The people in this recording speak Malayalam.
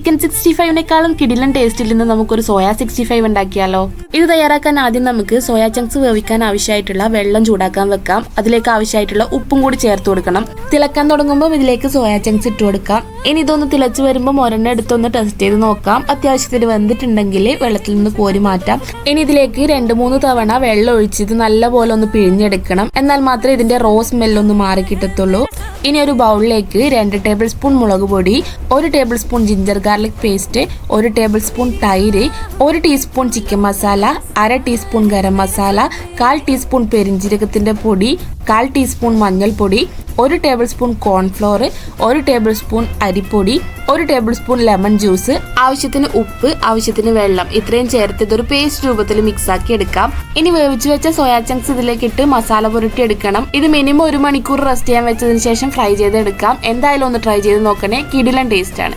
ചിക്കൻ 65-നേക്കാളും കിടിലൻ ടേസ്റ്റിൽ നിന്ന് നമുക്കൊരു സോയ 65 ഉണ്ടാക്കിയാലോ? ഇത് തയ്യാറാക്കാൻ ആദ്യം നമുക്ക് സോയാ ചങ്ക്സ് വേവിക്കാൻ ആവശ്യമായിട്ടുള്ള വെള്ളം ചൂടാക്കാൻ വെക്കാം. അതിലേക്ക് ആവശ്യമായിട്ടുള്ള ഉപ്പും കൂടി ചേർത്ത് കൊടുക്കണം. തിളക്കാൻ തുടങ്ങുമ്പോൾ ഇതിലേക്ക് സോയാ ചങ്ക്സ് ഇട്ട് കൊടുക്കാം. ഇനി ഇതൊന്ന് തിളച്ച് വരുമ്പോൾ ഒരെണ്ണം എടുത്തൊന്ന് ടെസ്റ്റ് ചെയ്ത് നോക്കാം. അത്യാവശ്യത്തിന് വെന്തിട്ടുണ്ടെങ്കിൽ വെള്ളത്തിൽ നിന്ന് കോരി മാറ്റാം. ഇനി ഇതിലേക്ക് 2-3 തവണ വെള്ളം ഒഴിച്ചത് നല്ലപോലെ ഒന്ന് പിഴിഞ്ഞെടുക്കണം. എന്നാൽ മാത്രമേ ഇതിന്റെ റോ സ്മെല്ലൊന്ന് മാറി കിട്ടത്തുള്ളൂ. ഇനി ഒരു ബൗളിലേക്ക് 2 ടേബിൾ സ്പൂൺ മുളക് പൊടി, 1 table spoon ginger garlic paste, 1 table spoon തൈര്, 1 teaspoon chicken masala, 1/2 teaspoon garam masala, 1/4 teaspoon പെരിഞ്ജീരകത്തിന്റെ പൊടി, 1/4 ടീസ്പൂൺ മഞ്ഞൾപ്പൊടി, 1 table spoon cornflour, 1 table spoon അരിപ്പൊടി, 1 ടേബിൾ സ്പൂൺ ലെമൺ ജ്യൂസ്, ആവശ്യത്തിന് ഉപ്പ്, ആവശ്യത്തിന് വെള്ളം, ഇത്രയും ചേർത്ത് ഇതൊരു പേസ്റ്റ് രൂപത്തിൽ മിക്സ് ആക്കി എടുക്കാം. ഇനി വേവിച്ചു വെച്ച സോയാ ചങ്ക്സ് ഇതിലേക്ക് ഇട്ട് മസാല പുരട്ടി എടുക്കണം. ഇത് മിനിമം 1 മണിക്കൂർ റെസ്റ്റ് ചെയ്യാൻ വെച്ചതിന് ശേഷം ഫ്രൈ ചെയ്തെടുക്കാം. എന്തായാലും ഒന്ന് ട്രൈ ചെയ്ത് നോക്കണേ, കിടിലൻ ടേസ്റ്റ് ആണ്.